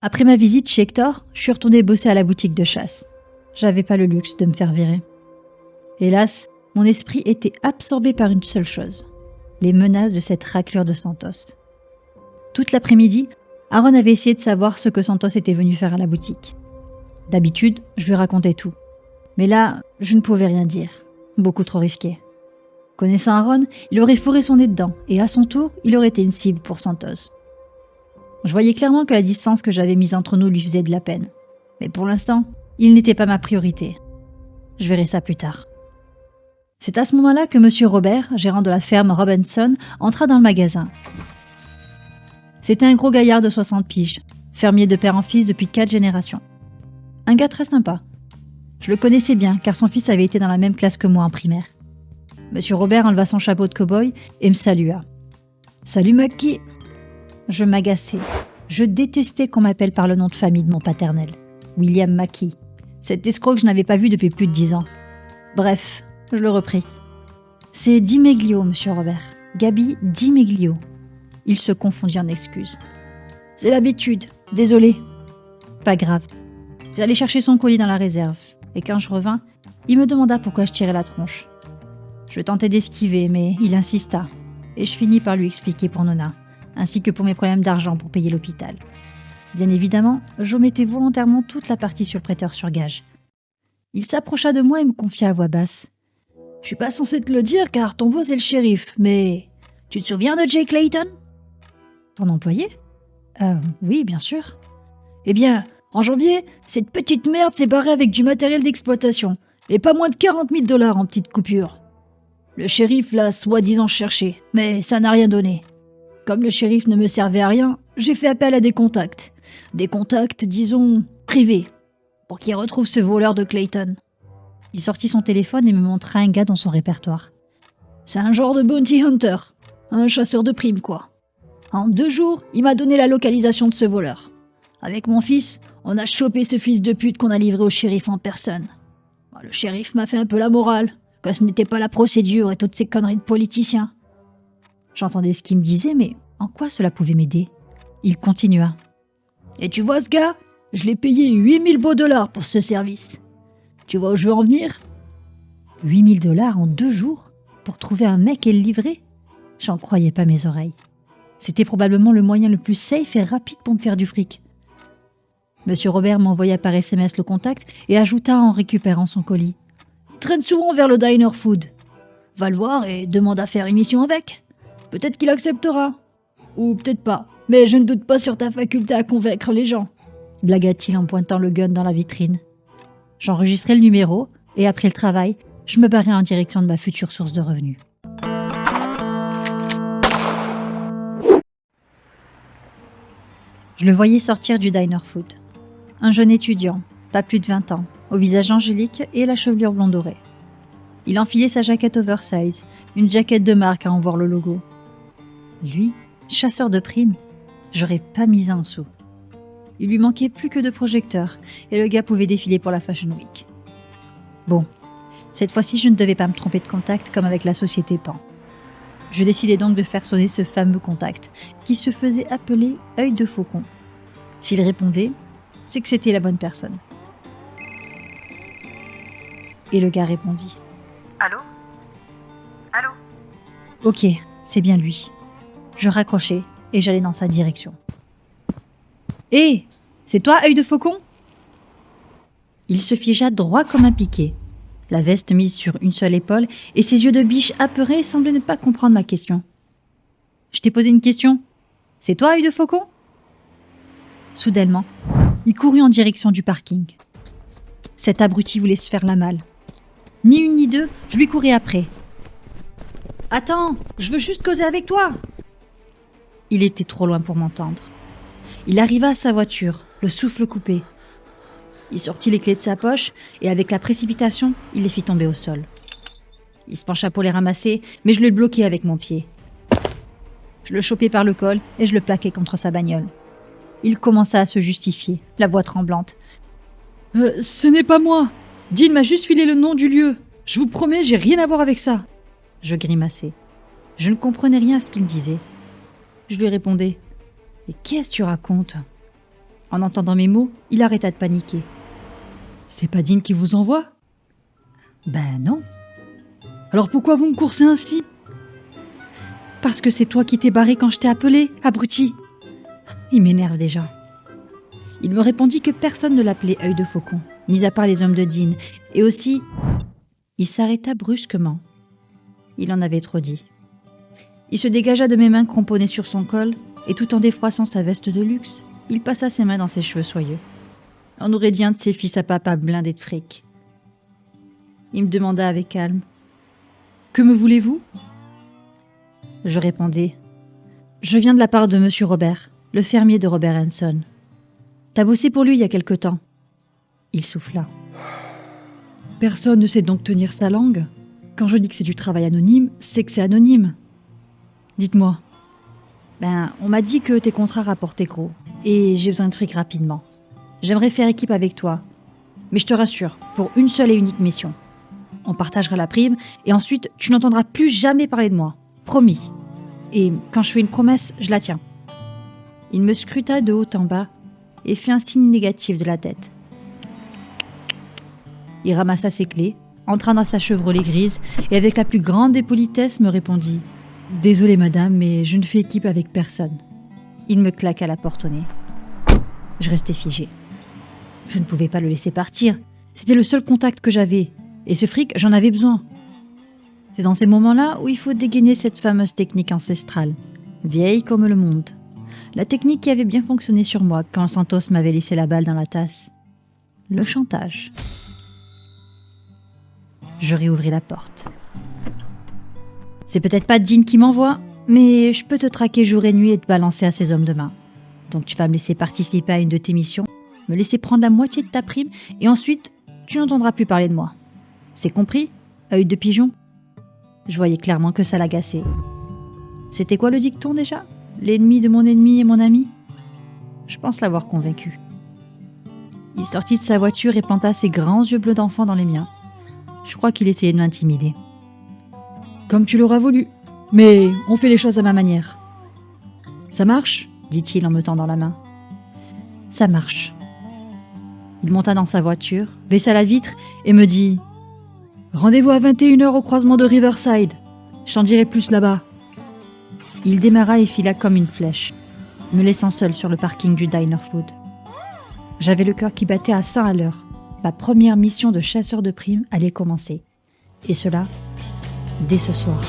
Après ma visite chez Hector, je suis retournée bosser à la boutique de chasse. J'avais pas le luxe de me faire virer. Hélas, mon esprit était absorbé par une seule chose, les menaces de cette raclure de Santos. Toute l'après-midi, Aaron avait essayé de savoir ce que Santos était venu faire à la boutique. D'habitude, je lui racontais tout. Mais là, je ne pouvais rien dire. Beaucoup trop risqué. Connaissant Aaron, il aurait fourré son nez dedans, et à son tour, il aurait été une cible pour Santos. Je voyais clairement que la distance que j'avais mise entre nous lui faisait de la peine. Mais pour l'instant, il n'était pas ma priorité. Je verrai ça plus tard. C'est à ce moment-là que M. Robert, gérant de la ferme Robinson, entra dans le magasin. C'était un gros gaillard de 60 piges, fermier de père en fils depuis 4 générations. Un gars très sympa. Je le connaissais bien car son fils avait été dans la même classe que moi en primaire. M. Robert enleva son chapeau de cow-boy et me salua. « Salut Mackie !» Je m'agaçais. Je détestais qu'on m'appelle par le nom de famille de mon paternel, William Mackie, cet escroc que je n'avais pas vu depuis plus de 10 ans. Bref, je le repris. « C'est Di Meglio, M. Robert. Gaby Di Meglio. » Il se confondit en excuses. « C'est l'habitude, désolé. » Pas grave. J'allais chercher son colis dans la réserve, et quand je revins, il me demanda pourquoi je tirais la tronche. Je tentais d'esquiver, mais il insista, et je finis par lui expliquer pour Nona, ainsi que pour mes problèmes d'argent pour payer l'hôpital. Bien évidemment, j'omettais volontairement toute la partie sur le prêteur sur gage. Il s'approcha de moi et me confia à voix basse. « Je suis pas censé te le dire car ton boss est le shérif, mais tu te souviens de Jake Layton ?»« Ton employé ?»« Oui, bien sûr. »« Eh bien, en janvier, cette petite merde s'est barrée avec du matériel d'exploitation, et pas moins de 40 000 $ en petites coupures. Le shérif l'a soi-disant cherché, mais ça n'a rien donné. Comme le shérif ne me servait à rien, j'ai fait appel à des contacts. Des contacts, disons, privés, pour qu'il retrouve ce voleur de Clayton. » Il sortit son téléphone et me montra un gars dans son répertoire. « C'est un genre de bounty hunter, un chasseur de primes, quoi. En 2 jours, il m'a donné la localisation de ce voleur. Avec mon fils, on a chopé ce fils de pute qu'on a livré au shérif en personne. Le shérif m'a fait un peu la morale, que ce n'était pas la procédure et toutes ces conneries de politiciens. » J'entendais ce qu'il me disait, mais en quoi cela pouvait m'aider ? Il continua. « Et tu vois ce gars ? Je l'ai payé 8000 beaux dollars pour ce service. Tu vois où je veux en venir ? 8000 $ en 2 jours ? Pour trouver un mec et le livrer ? J'en croyais pas mes oreilles. C'était probablement le moyen le plus safe et rapide pour me faire du fric. Monsieur Robert m'envoya par SMS le contact et ajouta en récupérant son colis. « Il traîne souvent vers le diner food. Va le voir et demande à faire une mission avec. Peut-être qu'il acceptera. Ou peut-être pas, mais je ne doute pas sur ta faculté à convaincre les gens. » blagua-t-il en pointant le gun dans la vitrine. J'enregistrai le numéro et après le travail, je me barrai en direction de ma future source de revenus. Je le voyais sortir du diner food. Un jeune étudiant, pas plus de 20 ans, au visage angélique et la chevelure blonde dorée. Il enfilait sa jaquette oversize, une jaquette de marque à en voir le logo. Lui, chasseur de primes, j'aurais pas misé un sou. Il lui manquait plus que 2 projecteurs et le gars pouvait défiler pour la Fashion Week. Bon, cette fois-ci je ne devais pas me tromper de contact comme avec la société Pan. Je décidai donc de faire sonner ce fameux contact qui se faisait appeler Œil de Faucon. S'il répondait, c'est que c'était la bonne personne. Et le gars répondit. « Allô ? Allô ? » Ok, c'est bien lui. Je raccrochai et j'allais dans sa direction. « Hé, c'est toi, Œil de Faucon ?» Il se figea droit comme un piquet, la veste mise sur une seule épaule et ses yeux de biche apeurés semblaient ne pas comprendre ma question. « Je t'ai posé une question. C'est toi, Œil de Faucon ?» Soudainement, il courut en direction du parking. Cet abruti voulait se faire la malle. Ni une ni deux, je lui courais après. « Attends, je veux juste causer avec toi !» Il était trop loin pour m'entendre. Il arriva à sa voiture, le souffle coupé. Il sortit les clés de sa poche et avec la précipitation, il les fit tomber au sol. Il se pencha pour les ramasser, mais je le bloquai avec mon pied. Je le chopai par le col et je le plaquai contre sa bagnole. Il commença à se justifier, la voix tremblante. « Ce n'est pas moi. Dean m'a juste filé le nom du lieu. Je vous promets, j'ai rien à voir avec ça. » Je grimaçai. Je ne comprenais rien à ce qu'il disait. Je lui répondais. « Mais qu'est-ce que tu racontes ?» En entendant mes mots, il arrêta de paniquer. C'est pas Dean qui vous envoie? Ben non, Alors pourquoi vous me coursez ainsi? parce que c'est toi qui t'es barré quand je t'ai appelé, abruti. Il m'énerve déjà. Il me répondit que personne ne l'appelait œil de faucon, mis à part les hommes de Dean, et aussi... Il s'arrêta brusquement. Il en avait trop dit. Il se dégagea de mes mains cramponnées sur son col, et tout en défroissant sa veste de luxe, il passa ses mains dans ses cheveux soyeux. On aurait dit un de ses fils à papa blindé de fric. Il me demanda avec calme. « Que me voulez-vous » Je répondais. « Je viens de la part de Monsieur Robert, le fermier de Robert Hanson. T'as bossé pour lui il y a quelque temps. » Il souffla. « Personne ne sait donc tenir sa langue. Quand je dis que c'est du travail anonyme, c'est que c'est anonyme. Dites-moi. » Ben, on m'a dit que tes contrats rapportaient gros, et j'ai besoin de fric rapidement. J'aimerais faire équipe avec toi. Mais je te rassure, pour une seule et unique mission. On partagera la prime, et ensuite, tu n'entendras plus jamais parler de moi. Promis. Et quand je fais une promesse, je la tiens. Il me scruta de haut en bas, et fit un signe négatif de la tête. Il ramassa ses clés, entra dans sa Chevrolet grise, et avec la plus grande des politesses me répondit « Désolée madame, mais je ne fais équipe avec personne. » Il me claqua la porte au nez. Je restais figée. Je ne pouvais pas le laisser partir. C'était le seul contact que j'avais. Et ce fric, j'en avais besoin. C'est dans ces moments-là où il faut dégainer cette fameuse technique ancestrale, vieille comme le monde. La technique qui avait bien fonctionné sur moi quand Santos m'avait laissé la balle dans la tasse. Le chantage. Je réouvris la porte. C'est peut-être pas Dean qui m'envoie, mais je peux te traquer jour et nuit et te balancer à ses hommes de main. Donc tu vas me laisser participer à une de tes missions, me laisser prendre la moitié de ta prime, et ensuite, tu n'entendras plus parler de moi. C'est compris, œil de pigeon? Je voyais clairement que ça l'agaçait. C'était quoi le dicton déjà? L'ennemi de mon ennemi est mon ami? Je pense l'avoir convaincu. Il sortit de sa voiture et planta ses grands yeux bleus d'enfant dans les miens. Je crois qu'il essayait de m'intimider. Comme tu l'auras voulu, mais on fait les choses à ma manière. Ça marche? Dit-il en me tendant la main. Ça marche. Il monta dans sa voiture, baissa la vitre et me dit « Rendez-vous à 21h au croisement de Riverside. Je t'en dirai plus là-bas. » Il démarra et fila comme une flèche, me laissant seule sur le parking du Diner Food. J'avais le cœur qui battait à 100 à l'heure. Ma première mission de chasseur de primes allait commencer. Et cela, dès ce soir.